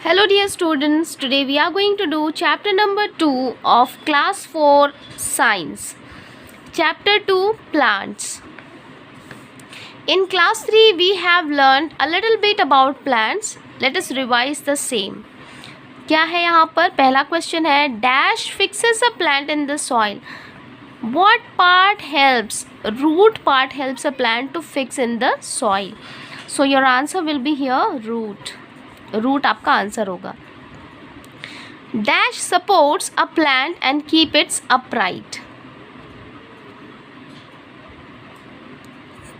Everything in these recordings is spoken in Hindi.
Hello dear students, today we are going to do chapter number 2 of class 4 science. Chapter 2 plants. In class 3 we have learned a little bit about plants. Let us revise the same. क्या है यहाँ पर? पहला क्वेश्चन है dash fixes a plant in the soil. What part helps? Root part helps a plant to fix in the soil. So your answer will be here root. Root आपका आंसर होगा. Dash supports a plant and keep its upright.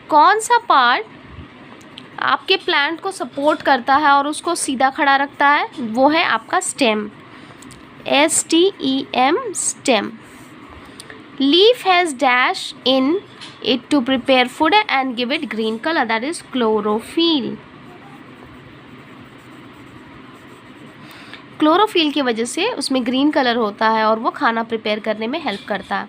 कौन सा पार्ट आपके प्लांट को सपोर्ट करता है और उसको सीधा खड़ा रखता है? वो है आपका stem. STEM stem. Leaf has dash in it to prepare food and give it green colour, that is chlorophyll. Chlorophyll की वजह से उसमें ग्रीन कलर होता है और वो खाना प्रिपेयर करने में हेल्प करता है.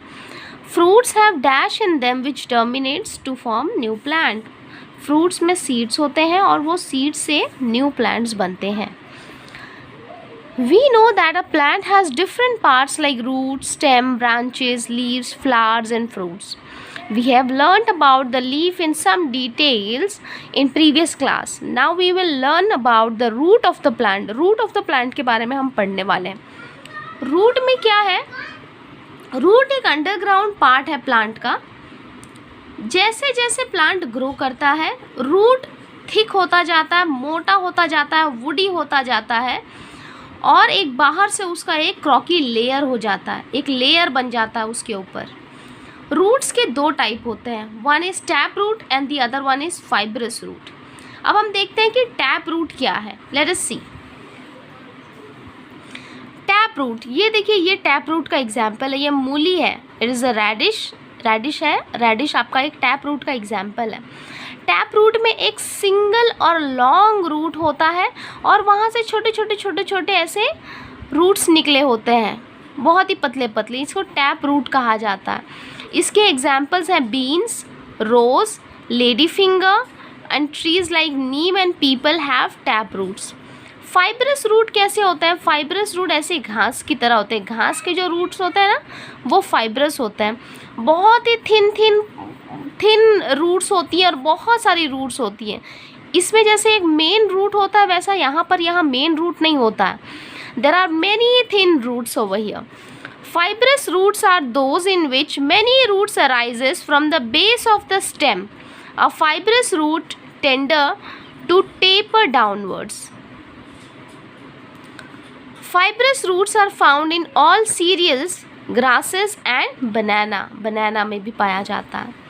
Fruits have dash in them which terminates to form new plant. Fruits में सीड्स होते हैं और वो सीड्स से न्यू प्लांट्स बनते हैं. We know that a plant has different parts like root, stem, branches, leaves, flowers and fruits. We have learnt about the leaf in some details in previous class. Now we will learn about the root of the plant. Root of the plant के बारे में हम पढ़ने वाले हैं. Root में क्या है? Root एक अंडरग्राउंड पार्ट है प्लांट का. जैसे जैसे प्लांट ग्रो करता है रूट थिक होता जाता है, मोटा होता जाता है, वुडी होता जाता है और एक बाहर से उसका एक क्रॉकी लेयर हो जाता है, एक लेयर बन जाता है उसके ऊपर. रूट्स के दो टाइप होते हैं. One is tap root and the other one is fibrous root. अब हम देखते हैं कि टैप रूट क्या है. Let us see. Tap root, ये देखिए, ये टैप रूट का एग्जाम्पल है. ये मूली है. इट इज़ अ रेडिश है. रेडिश आपका एक टैप रूट का एग्जाम्पल है. टैप रूट में एक सिंगल और लॉन्ग रूट होता है और वहाँ से छोटे छोटे ऐसे रूट्स निकले होते हैं, बहुत ही पतले पतले. इसको टैप रूट कहा जाता है. इसके एग्जाम्पल्स हैं beans, rose, lady finger and trees like neem and peepal have tap roots. Fibrous root कैसे होता है? फाइब्रस रूट ऐसे घास की तरह होते हैं. घास के जो रूट्स होते हैं ना वो फाइब्रस होते हैं. बहुत ही थिन रूट्स होती हैं और बहुत सारी रूट्स होती हैं. इसमें जैसे एक मेन रूट होता है वैसा यहाँ मेन रूट नहीं होता है. There are many thin roots over here. Fibrous roots are those in which many roots arises from the base of the stem. A fibrous root tender to taper downwards. Fibrous roots are found in all cereals, grasses and banana. Banana में भी पाया जाता है.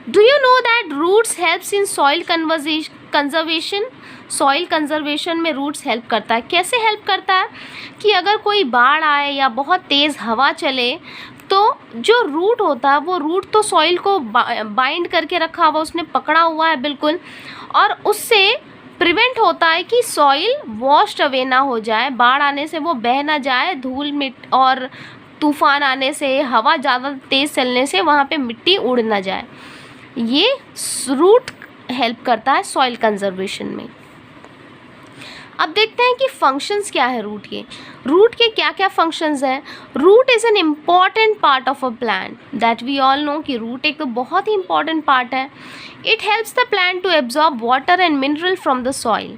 Do you know that roots helps in soil conservation? Soil conservation में रूट्स हेल्प करता है. कैसे हेल्प करता है? कि अगर कोई बाढ़ आए या बहुत तेज़ हवा चले तो जो रूट होता है वो रूट तो सॉइल को बाइंड करके रखा हुआ, उसने पकड़ा हुआ है बिल्कुल, और उससे प्रिवेंट होता है कि सॉइल वॉश्ड अवे ना हो जाए, बाढ़ आने से वो बह ना जाए, धूल मिट्टी और तूफ़ान आने से, हवा ज़्यादा तेज़ चलने से वहाँ पे मिट्टी उड़ ना जाए. ये रूट हेल्प करता है सॉइल कंजर्वेशन में. अब देखते हैं कि फंक्शंस क्या है रूट के. रूट के क्या क्या फंक्शंस हैं? Root is an important part of a plant. That we all know कि रूट एक तो बहुत ही इम्पॉर्टेंट पार्ट है. It helps the plant to absorb water and mineral from the soil.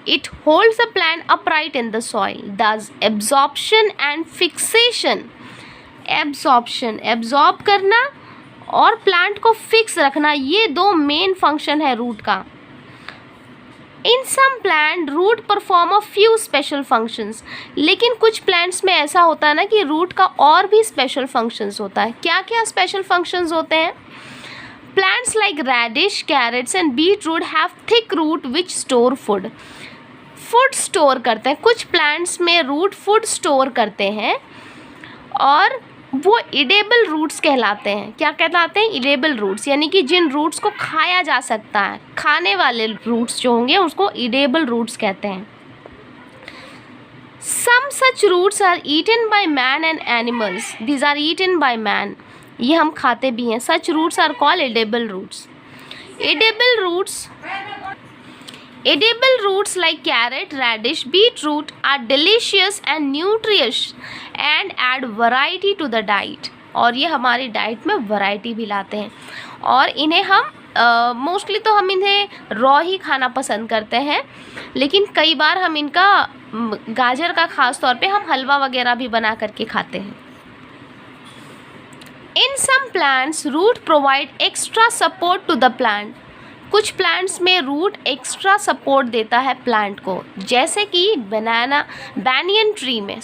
It holds the plant upright in the soil. Thus absorption and fixation. Absorb करना और प्लांट को फिक्स रखना, ये दो मेन फंक्शन है रूट का. In some plant root perform a few special functions. लेकिन कुछ प्लांट्स में ऐसा होता है ना कि रूट का और भी स्पेशल फंक्शंस होता है. क्या क्या स्पेशल फंक्शंस होते हैं? Plants like radish, carrots and beet root have thick root which store food. Food store करते हैं. कुछ प्लांट्स में रूट फूड स्टोर करते हैं और वो इडेबल रूट्स कहलाते हैं. क्या कहलाते हैं? इडेबल रूट्स, यानी कि जिन रूट्स को खाया जा सकता है, खाने वाले रूट्स जो होंगे उसको इडेबल रूट्स कहते हैं. Some such roots are eaten by man and animals. These are eaten by man. ये हम खाते भी हैं. Such roots are called edible roots. Edible roots Edible roots like carrot, radish, beetroot are delicious and nutritious and add variety to the diet. और ये हमारी डाइट में वैरायटी भी लाते हैं और इन्हें हम मोस्टली तो हम इन्हें रॉ ही खाना पसंद करते हैं, लेकिन कई बार हम इनका गाजर का ख़ास तौर पे हम हलवा वगैरह भी बना करके खाते हैं। In some plants, root provide extra support to the plant. कुछ प्लांट्स में रूट एक्स्ट्रा सपोर्ट देता है प्लांट को, जैसे कि बैनियन ट्री में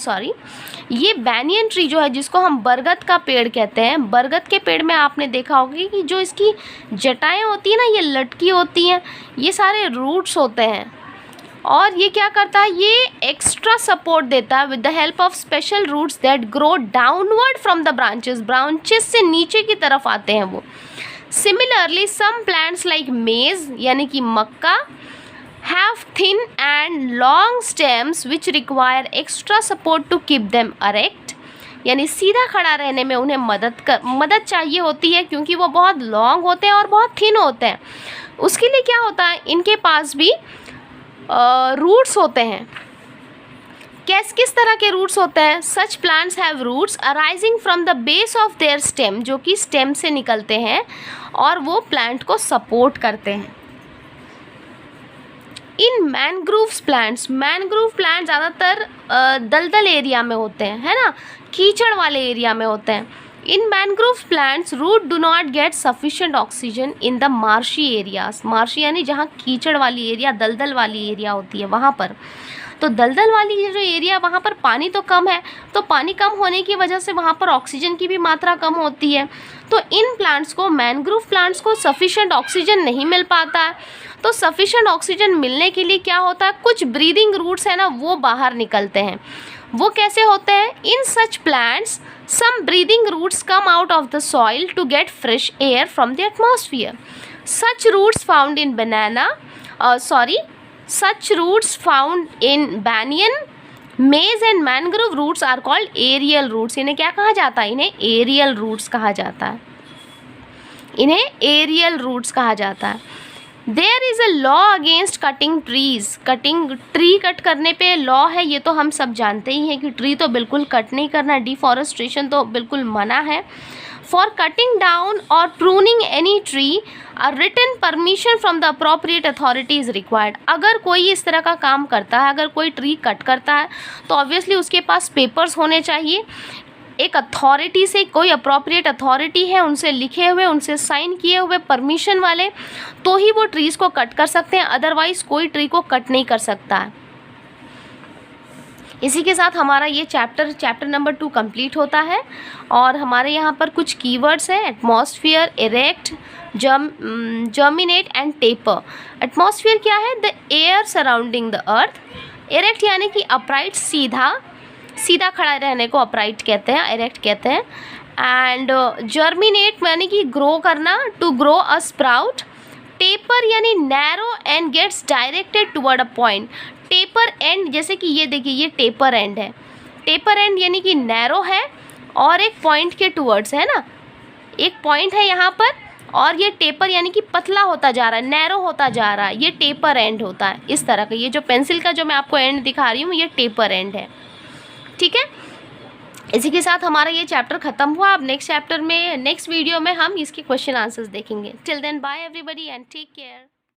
ये बैनियन ट्री जो है जिसको हम बरगद का पेड़ कहते हैं, बरगद के पेड़ में आपने देखा होगा कि जो इसकी जटाएं होती हैं ना, ये लटकी होती हैं, ये सारे रूट्स होते हैं और ये क्या करता है, ये एक्स्ट्रा सपोर्ट देता है with the help of special roots that grow downward from the branches से नीचे की तरफ आते हैं वो। Similarly some plants like maize यानी कि मक्का have thin and long stems which require extra support to keep them erect, यानी सीधा खड़ा रहने में उन्हें मदद चाहिए होती है क्योंकि वो बहुत लॉन्ग होते हैं और बहुत थिन होते हैं। उसके लिए क्या होता है, इनके पास भी रूट्स होते हैं। किस तरह के रूट्स होते हैं? Such plants have roots arising from the base of their stem, जो कि स्टेम से निकलते हैं और वो प्लांट को सपोर्ट करते हैं। इन मैनग्रोव प्लांट्स ज़्यादातर दलदल एरिया में होते हैं, है ना, कीचड़ वाले एरिया में होते हैं। In mangrove plants root do not get sufficient oxygen in the marshy areas, marshy यानी जहाँ कीचड़ वाली एरिया, दलदल वाली एरिया होती है वहाँ पर। तो दलदल वाली जो एरिया वहाँ पर पानी तो कम है, तो पानी कम होने की वजह से वहाँ पर ऑक्सीजन की भी मात्रा कम होती है। तो इन प्लांट्स को, मैनग्रोव प्लांट्स को सफिशिएंट ऑक्सीजन नहीं मिल पाता है। तो सफिशिएंट ऑक्सीजन मिलने के लिए क्या होता है, कुछ ब्रीदिंग रूट्स है ना वो बाहर निकलते हैं। वो कैसे होते हैं? In such plants some breathing roots come out of the soil to get fresh air from the atmosphere. Such roots found in Such roots found in banyan, maize and mangrove roots are called aerial roots. इन्हें क्या कहा जाता है? इन्हें aerial roots कहा जाता है। इन्हें aerial roots कहा जाता है। There is a law against cutting trees. Tree cut करने पे लॉ है, ये तो हम सब जानते ही हैं कि ट्री तो बिल्कुल कट नहीं करना, डिफॉरेस्टेशन तो बिल्कुल मना है। For cutting down or pruning any tree, a written permission from the appropriate authority is required. अगर कोई इस तरह का काम करता है, अगर कोई ट्री कट करता है तो ऑब्वियसली उसके पास पेपर्स होने चाहिए, एक अथॉरिटी से, कोई अप्रोप्रिएट अथॉरिटी है उनसे लिखे हुए, उनसे साइन किए हुए परमिशन वाले, तो ही वो ट्रीज़ को कट कर सकते हैं, अदरवाइज़ कोई ट्री को कट नहीं कर सकता है। इसी के साथ हमारा ये चैप्टर नंबर 2 कंप्लीट होता है और हमारे यहाँ पर कुछ कीवर्ड्स हैं: atmosphere, erect, germinate and taper. Atmosphere क्या है? The air surrounding the earth. Erect यानी कि अपराइट, सीधा खड़ा रहने को अपराइट कहते हैं, इरेक्ट कहते हैं। एंड जर्मिनेट यानी कि ग्रो करना, to grow a sprout. Taper यानी narrow and gets directed toward a point. Taper end, जैसे कि ये देखिए, ये टेपर एंड है। टेपर एंड यानी कि नैरो है और एक पॉइंट के टुवर्ड्स है ना, एक पॉइंट है यहाँ पर और ये टेपर यानी कि पतला होता जा रहा है, नैरो होता जा रहा है, ये टेपर एंड होता है इस तरह का। ये जो पेंसिल का जो मैं आपको एंड दिखा रही हूँ ये टेपर एंड है, ठीक है। इसी के साथ हमारा ये चैप्टर ख़त्म हुआ। अब नेक्स्ट वीडियो में हम इसके क्वेश्चन आंसर्स देखेंगे। Till then bye everybody and take care.